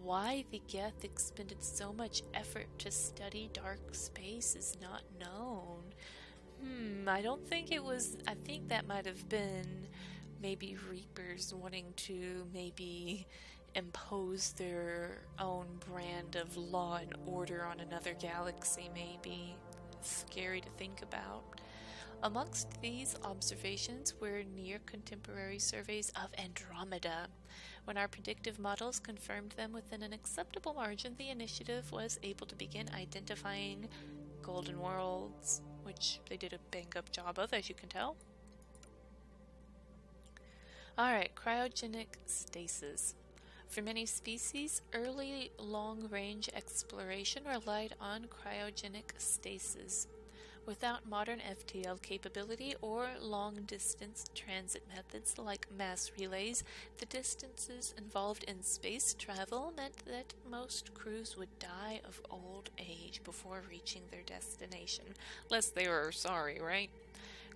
Speaker 1: Why the Geth expended so much effort to study dark space is not known. I don't think it was. I think that might have been maybe Reapers wanting to maybe impose their own brand of law and order on another galaxy, maybe. Scary to think about. Amongst these observations were near contemporary surveys of Andromeda. When our predictive models confirmed them within an acceptable margin, the initiative was able to begin identifying golden worlds, which they did a bang-up job of, as you can tell. Alright, cryogenic stasis. For many species, early long-range exploration relied on cryogenic stasis. Without modern FTL capability or long-distance transit methods like mass relays, the distances involved in space travel meant that most crews would die of old age before reaching their destination. Lest they were sorry, right?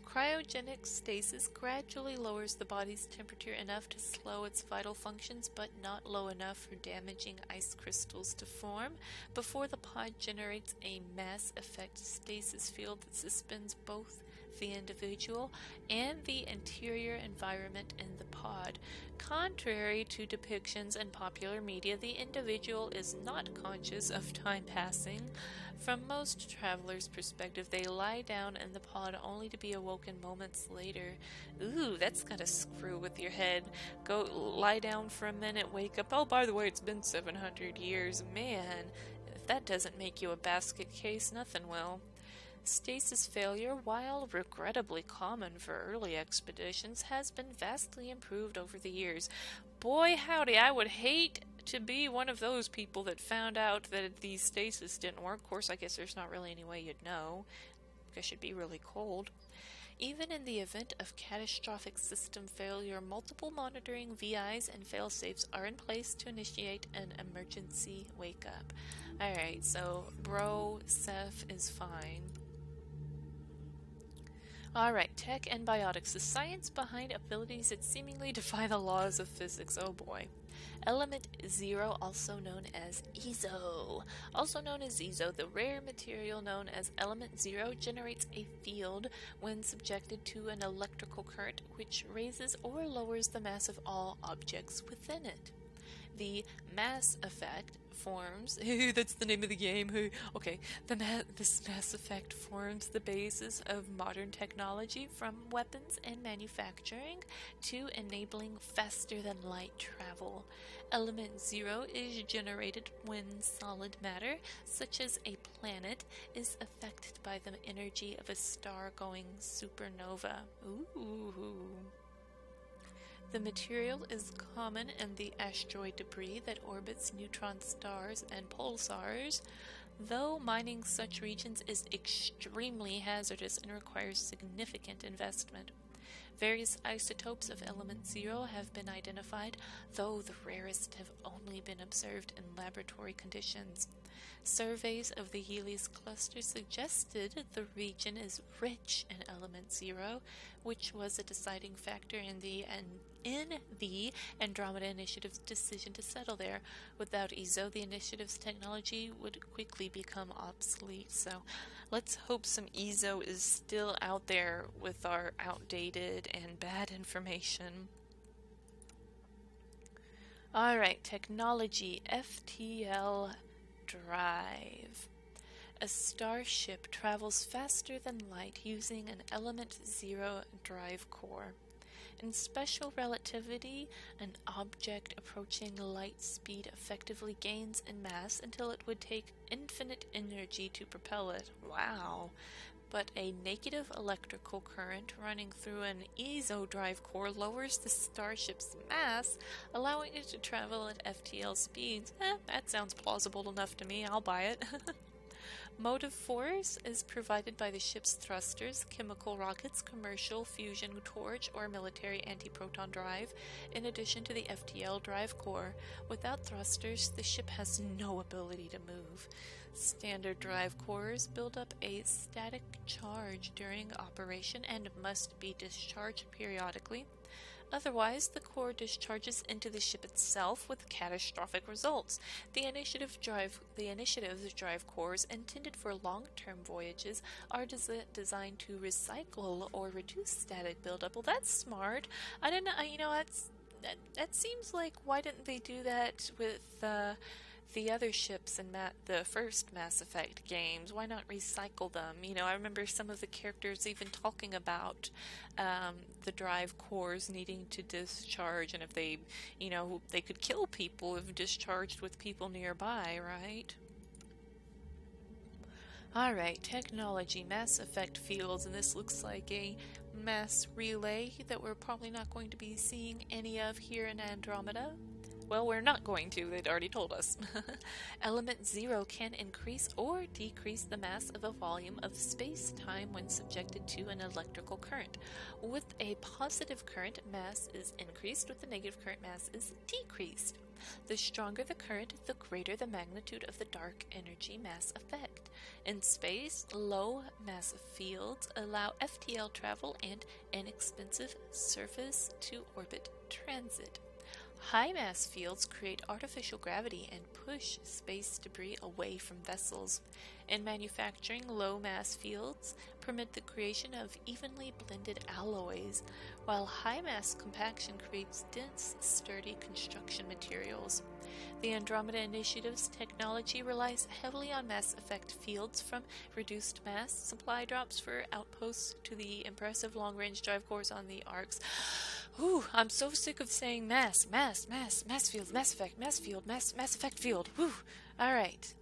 Speaker 1: Cryogenic stasis gradually lowers the body's temperature enough to slow its vital functions, but not low enough for damaging ice crystals to form, before the pod generates a mass effect stasis field that suspends both the individual and the interior environment in the pod. Contrary to depictions in popular media, the individual is not conscious of time passing. From most travelers' perspective, they lie down in the pod only to be awoken moments later. Ooh, that's gotta screw with your head. Go lie down for a minute, wake up. Oh, by the way, it's been 700 years. Man, if that doesn't make you a basket case, nothing will. Stasis failure, while regrettably common for early expeditions, has been vastly improved over the years. Boy howdy, I would hate to be one of those people that found out that these stasis didn't work. Of course, I guess there's not really any way you'd know. I guess you'd be really cold. Even in the event of catastrophic system failure, multiple monitoring VIs and failsafes are in place to initiate an emergency wake-up. Alright, so bro, Seth is fine. Alright, tech and biotics, the science behind abilities that seemingly defy the laws of physics. Oh boy. Element Zero, also known as EZO. Also known as EZO, the rare material known as Element Zero generates a field when subjected to an electrical current which raises or lowers the mass of all objects within it. the Mass Effect forms. That's the name of the game. Okay, this Mass Effect forms the basis of modern technology, from weapons and manufacturing to enabling faster than light travel. Element Zero is generated when solid matter, such as a planet, is affected by the energy of a star-going supernova. Ooh. The material is common in the asteroid debris that orbits neutron stars and pulsars, though mining such regions is extremely hazardous and requires significant investment. Various isotopes of element Zero have been identified, though the rarest have only been observed in laboratory conditions. Surveys of the Helios cluster suggested the region is rich in element Zero, which was a deciding factor in the Andromeda Initiative's decision to settle there. Without EZO, the Initiative's technology would quickly become obsolete, so let's hope some EZO is still out there with our outdated and bad information. Alright, technology, FTL drive. A starship travels faster than light using an element Zero drive core. In special relativity, an object approaching light speed effectively gains in mass until it would take infinite energy to propel it. Wow. But a negative electrical current running through an EZO drive core lowers the starship's mass, allowing it to travel at FTL speeds. That sounds plausible enough to me. I'll buy it. Motive force is provided by the ship's thrusters, chemical rockets, commercial fusion torch, or military anti-proton drive, in addition to the FTL drive core. Without thrusters, the ship has no ability to move. Standard drive cores build up a static charge during operation and must be discharged periodically. Otherwise, the core discharges into the ship itself with catastrophic results. The Initiative's drive cores, intended for long-term voyages, are designed to recycle or reduce static buildup. Well, that's smart. I don't know. That seems like, why didn't they do that with the other ships in the first Mass Effect games? Why not recycle them? I remember some of the characters even talking about the drive cores needing to discharge, and if they could kill people if discharged with people nearby, right? Alright, technology, Mass Effect fields, and this looks like a mass relay that we're probably not going to be seeing any of here in Andromeda. Well, we're not going to. They'd already told us. Element Zero can increase or decrease the mass of a volume of space-time when subjected to an electrical current. With a positive current, mass is increased. With a negative current, mass is decreased. The stronger the current, the greater the magnitude of the dark energy mass effect. In space, low mass fields allow FTL travel and inexpensive surface-to-orbit transit. High mass fields create artificial gravity and push space debris away from vessels. In manufacturing, low mass fields permit the creation of evenly blended alloys, while high mass compaction creates dense, sturdy construction materials. The Andromeda Initiative's technology relies heavily on mass effect fields, from reduced mass supply drops for outposts to the impressive long-range drive cores on the Arks. Ooh, I'm so sick of saying mass field, mass effect, mass field, mass effect field. Whew. Alright,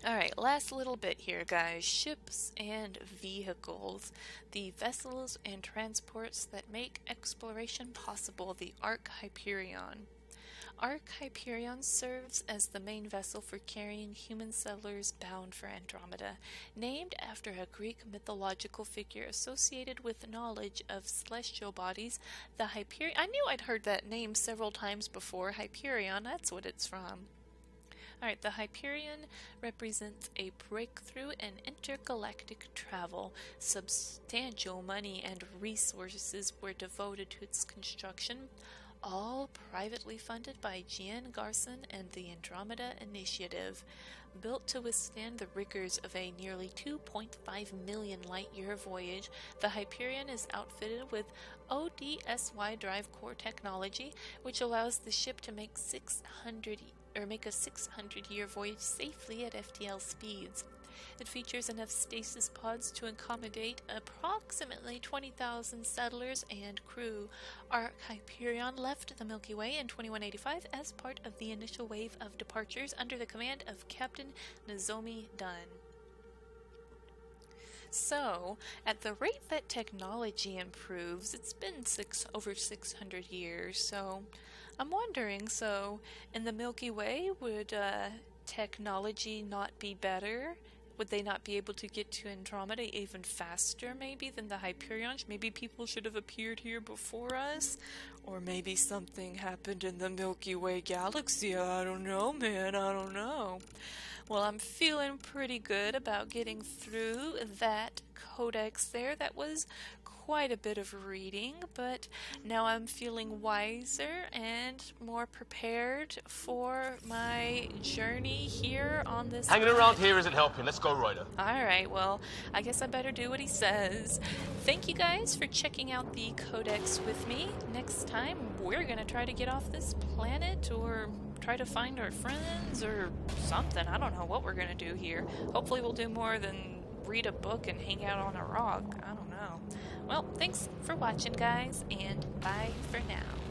Speaker 1: Alright, last little bit here, guys. Ships and vehicles. The vessels and transports that make exploration possible. The Ark Hyperion. Ark Hyperion serves as the main vessel for carrying human settlers bound for Andromeda. Named after a Greek mythological figure associated with knowledge of celestial bodies, the Hyperion... I knew I'd heard that name several times before. Hyperion, that's what it's from. Alright, the Hyperion represents a breakthrough in intergalactic travel. Substantial money and resources were devoted to its construction, all privately funded by Gian Garson and the Andromeda Initiative. Built to withstand the rigors of a nearly 2.5 million light-year voyage, the Hyperion is outfitted with ODSY drive core technology, which allows the ship to make a 600-year voyage safely at FTL speeds. It features enough stasis pods to accommodate approximately 20,000 settlers and crew. Ark Hyperion left the Milky Way in 2185 as part of the initial wave of departures under the command of Captain Nozomi Dunn. So, at the rate that technology improves, it's been over 600 years, so I'm wondering, in the Milky Way, would technology not be better? Would they not be able to get to Andromeda even faster, maybe, than the Hyperions? Maybe people should have appeared here before us? Or maybe something happened in the Milky Way galaxy. I don't know, man. I don't know. Well, I'm feeling pretty good about getting through that codex there. That was quite a bit of reading, but now I'm feeling wiser and more prepared for my journey here on this
Speaker 2: Hanging around here isn't helping. Let's go, Ryder.
Speaker 1: Alright, well, I guess I better do what he says. Thank you guys for checking out the codex with me. Next time, we're gonna try to get off this planet or try to find our friends or something. I don't know what we're gonna do here. Hopefully we'll do more than read a book and hang out on a rock. I don't know. Well, thanks for watching, guys, and bye for now.